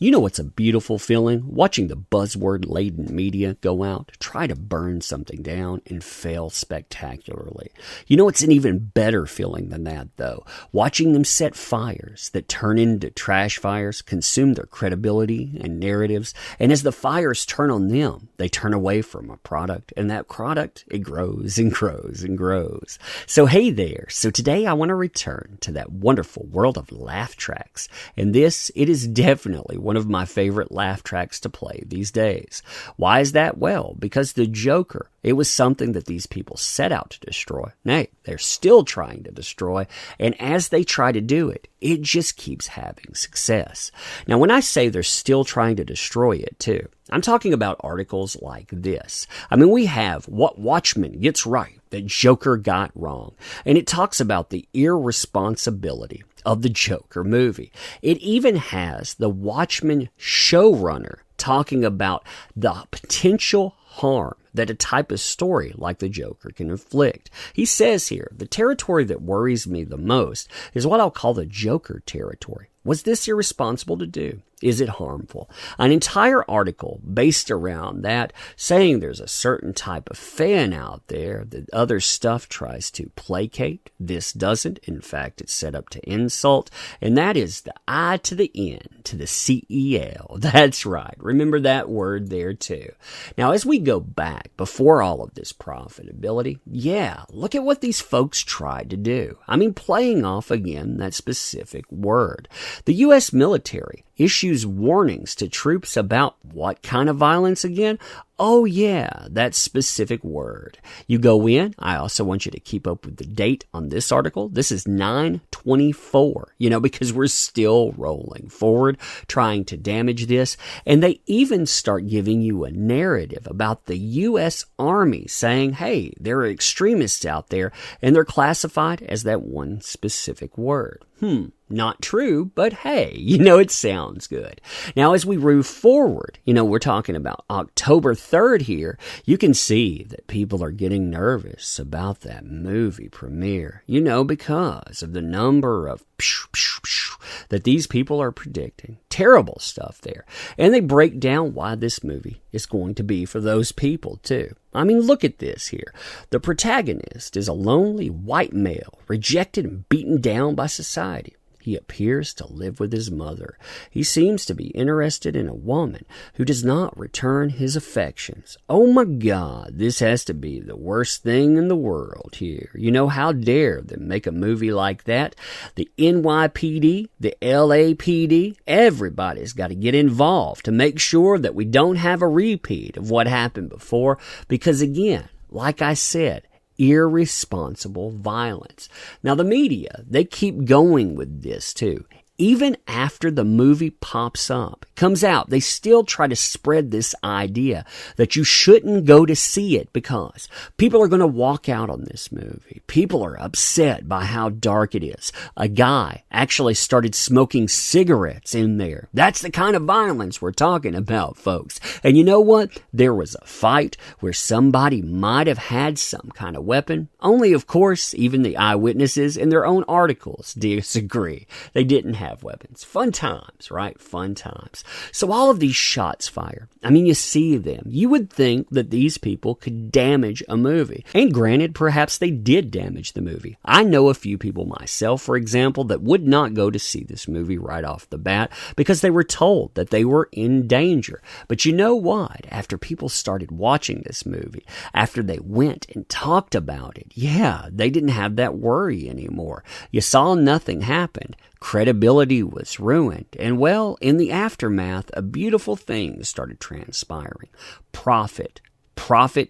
You know what's a beautiful feeling? Watching the buzzword-laden media go out, try to burn something down, and fail spectacularly. You know what's an even better feeling than that, though? Watching them set fires that turn into trash fires, consume their credibility and narratives, and as the fires turn on them, they turn away from a product, and that product, it grows and grows and grows. So hey there. So today I want to return to that wonderful world of laugh tracks, and it is definitely one of my favorite laugh tracks to play these days. Why is that? Well, because the Joker, it was something that these people set out to destroy. Nay, they're still trying to destroy, and as they try to do it, it just keeps having success. Now, when I say they're still trying to destroy it too, I'm talking about articles like this. I mean, we have What Watchmen Gets Right That Joker Got Wrong, and it talks about the irresponsibility of the Joker movie. It even has the Watchmen showrunner talking about the potential harm that a type of story like the Joker can inflict. He says here, the territory that worries me the most is what I'll call the Joker territory. Was this irresponsible to do? Is it harmful? An entire article based around that, saying there's a certain type of fan out there that other stuff tries to placate. This doesn't. In fact, it's set up to insult. And that is the I to the N to the CEL. That's right. Remember that word there too. Now, as we go back before all of this profitability, look at what these folks tried to do. I mean, playing off again that specific word. The U.S. military issues warnings to troops about what kind of violence again? Oh yeah, that specific word. You go in. I also want you to keep up with the date on this article. This is 9/24, because we're still rolling forward, trying to damage this. And they even start giving you a narrative about the U.S. Army saying, hey, there are extremists out there, and they're classified as that one specific word. Not true, but hey, it sounds good. Now, as we move forward, we're talking about October 3rd here. You can see that people are getting nervous about that movie premiere, because of the number of that these people are predicting. Terrible stuff there. And they break down why this movie is going to be for those people, too. I mean, look at this here. The protagonist is a lonely white male, rejected and beaten down by society. He appears to live with his mother. He seems to be interested in a woman who does not return his affections. Oh my God, this has to be the worst thing in the world here. How dare them make a movie like that? The NYPD, the LAPD, everybody's got to get involved to make sure that we don't have a repeat of what happened before. Because again, like I said, irresponsible violence. Now, the media, they keep going with this too. Even after the movie pops up, comes out, they still try to spread this idea that you shouldn't go to see it because people are going to walk out on this movie. People are upset by how dark it is. A guy actually started smoking cigarettes in there. That's the kind of violence we're talking about, folks. And you know what? There was a fight where somebody might have had some kind of weapon. Only, of course, even the eyewitnesses in their own articles disagree. They didn't have weapons. Fun times, right? Fun times. So all of these shots fired. I mean, you see them. You would think that these people could damage a movie. And granted, perhaps they did damage the movie. I know a few people myself, for example, that would not go to see this movie right off the bat because they were told that they were in danger. But you know what? After people started watching this movie, after they went and talked about it, they didn't have that worry anymore. You saw nothing happened. Credibility was ruined. And well, in the aftermath, a beautiful thing started transpiring. Profit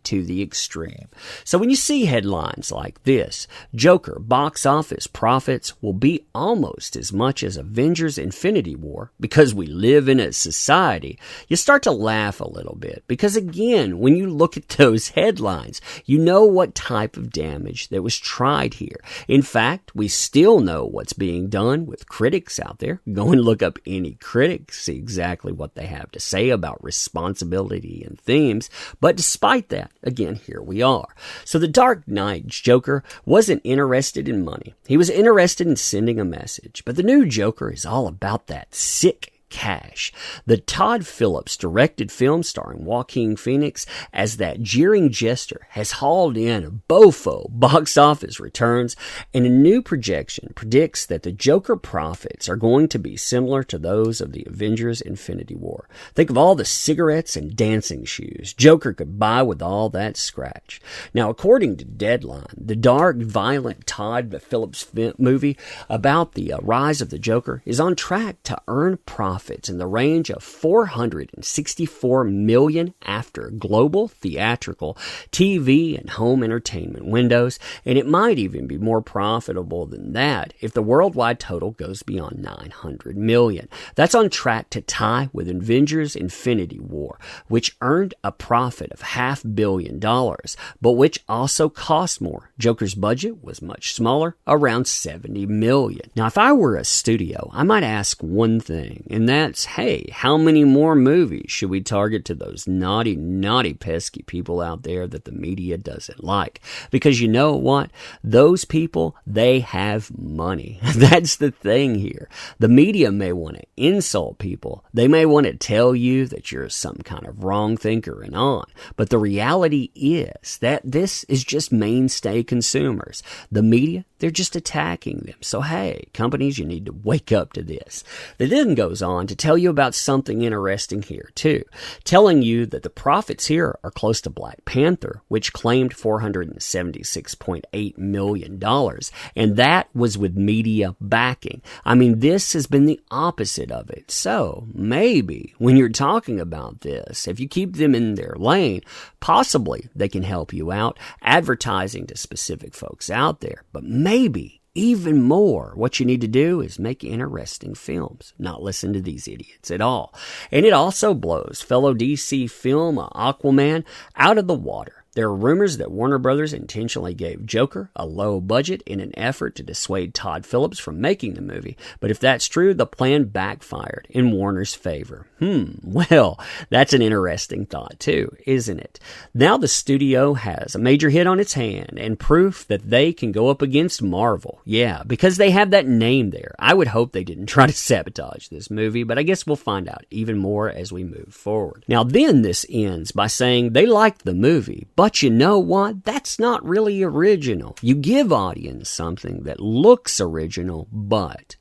to the extreme. So when you see headlines like this, Joker box office profits will be almost as much as Avengers Infinity War because we live in a society, you start to laugh a little bit because again, when you look at those headlines, you know what type of damage that was tried here. In fact, we still know what's being done with critics out there. Go and look up any critics, see exactly what they have to say about responsibility and themes. But despite that, again, here we are. So the Dark Knight Joker wasn't interested in money. He was interested in sending a message. But the new Joker is all about that sick cash. The Todd Phillips directed film starring Joaquin Phoenix as that jeering jester has hauled in a bofo box office returns, and a new projection predicts that the Joker profits are going to be similar to those of the Avengers Infinity War. Think of all the cigarettes and dancing shoes Joker could buy with all that scratch. Now, according to Deadline, the dark, violent Todd Phillips movie about the rise of the Joker is on track to earn profits in the range of $464 million after global theatrical, TV, and home entertainment windows, and it might even be more profitable than that if the worldwide total goes beyond $900 million. That's on track to tie with Avengers Infinity War, which earned a profit of $500 million, but which also cost more. Joker's budget was much smaller, around $70 million. Now, if I were a studio, I might ask one thing, and that's, hey, how many more movies should we target to those naughty, pesky people out there that the media doesn't like? Because you know what? Those people, they have money. That's the thing here. The media may want to insult people. They may want to tell you that you're some kind of wrong thinker and on. But the reality is that this is just mainstay consumers. The media, they're just attacking them. So, hey, companies, you need to wake up to this. It then goes on to tell you about something interesting here, too. Telling you that the profits here are close to Black Panther, which claimed $476.8 million. And that was with media backing. I mean, this has been the opposite of it. So, maybe when you're talking about this, if you keep them in their lane, possibly they can help you out, advertising to specific folks out there. But maybe even more, what you need to do is make interesting films, not listen to these idiots at all. And it also blows fellow DC film Aquaman out of the water. There are rumors that Warner Brothers intentionally gave Joker a low budget in an effort to dissuade Todd Phillips from making the movie. But if that's true, the plan backfired in Warner's favor. Well, that's an interesting thought too, isn't it? Now the studio has a major hit on its hand and proof that they can go up against Marvel. Yeah, because they have that name there. I would hope they didn't try to sabotage this movie, but I guess we'll find out even more as we move forward. Now then this ends by saying they liked the movie, but you know what? That's not really original. You give audience something that looks original, but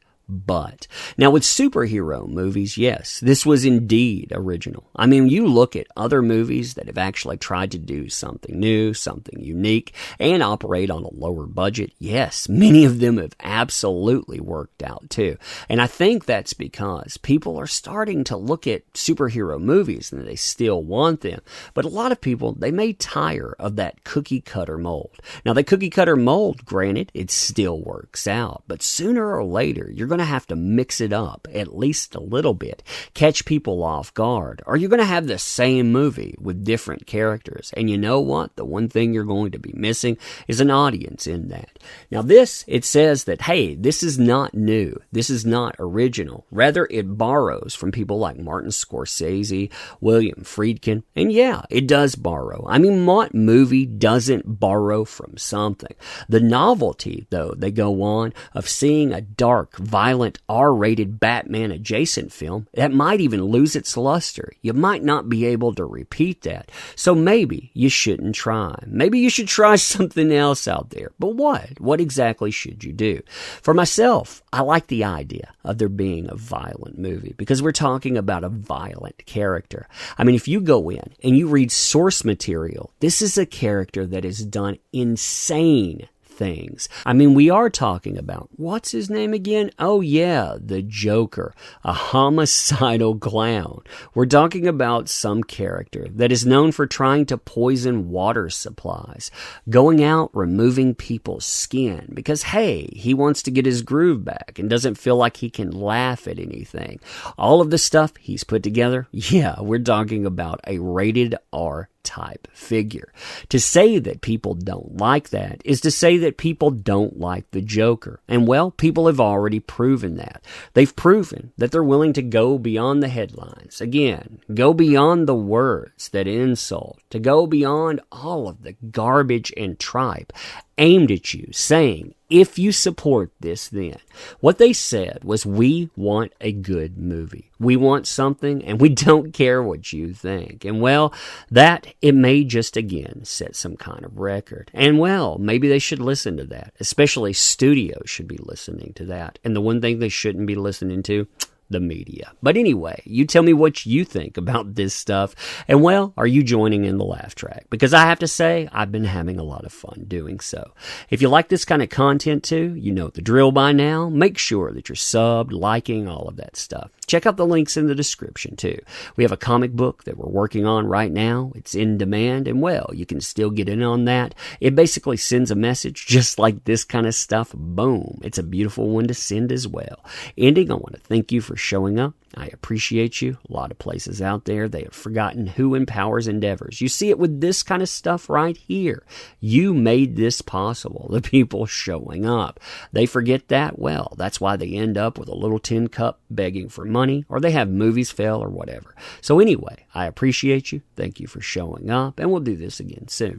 now with superhero movies, yes, this was indeed original. I mean, you look at other movies that have actually tried to do something new, something unique, and operate on a lower budget. Yes, many of them have absolutely worked out too. And I think that's because people are starting to look at superhero movies and they still want them. But a lot of people, they may tire of that cookie cutter mold. Now, the cookie cutter mold, granted, it still works out. But sooner or later, you're going to have to mix it up at least a little bit, catch people off guard, or you're going to have the same movie with different characters. And you know what? The one thing you're going to be missing is an audience in that. Now this, it says that, hey, this is not new. This is not original. Rather, it borrows from people like Martin Scorsese, William Friedkin, and yeah, it does borrow. I mean, what movie doesn't borrow from something? The novelty, though, they go on, of seeing a dark, violent, R-rated Batman-adjacent film that might even lose its luster. You might not be able to repeat that. So maybe you shouldn't try. Maybe you should try something else out there. But what? What exactly should you do? For myself, I like the idea of there being a violent movie because we're talking about a violent character. I mean, if you go in and you read source material, this is a character that has done insane things. I mean, we are talking about, what's his name again? Oh yeah, the Joker, a homicidal clown. We're talking about some character that is known for trying to poison water supplies, going out, removing people's skin because, hey, he wants to get his groove back and doesn't feel like he can laugh at anything. All of the stuff he's put together, yeah, we're talking about a rated R type figure. To say that people don't like that is to say that people don't like the Joker. And well, people have already proven that. They've proven that they're willing to go beyond the headlines. Again, go beyond the words that insult, to go beyond all of the garbage and tripe, aimed at you, saying, if you support this, then. What they said was, we want a good movie. We want something, and we don't care what you think. And well, it may just again set some kind of record. And well, maybe they should listen to that. Especially studios should be listening to that. And the one thing they shouldn't be listening to, the media. But anyway, you tell me what you think about this stuff. And well, are you joining in the laugh track? Because I have to say, I've been having a lot of fun doing so. If you like this kind of content too, you know the drill by now. Make sure that you're subbed, liking, all of that stuff. Check out the links in the description too. We have a comic book that we're working on right now. It's in demand, and well, you can still get in on that. It basically sends a message just like this kind of stuff. Boom. It's a beautiful one to send as well. Ending, I want to thank you for showing up. I appreciate you. A lot of places out there, they have forgotten who empowers endeavors. You see it with this kind of stuff right here. You made this possible, the people showing up. They forget that. Well, that's why they end up with a little tin cup begging for money, or they have movies fail or whatever. So anyway, I appreciate you. Thank you for showing up, and we'll do this again soon.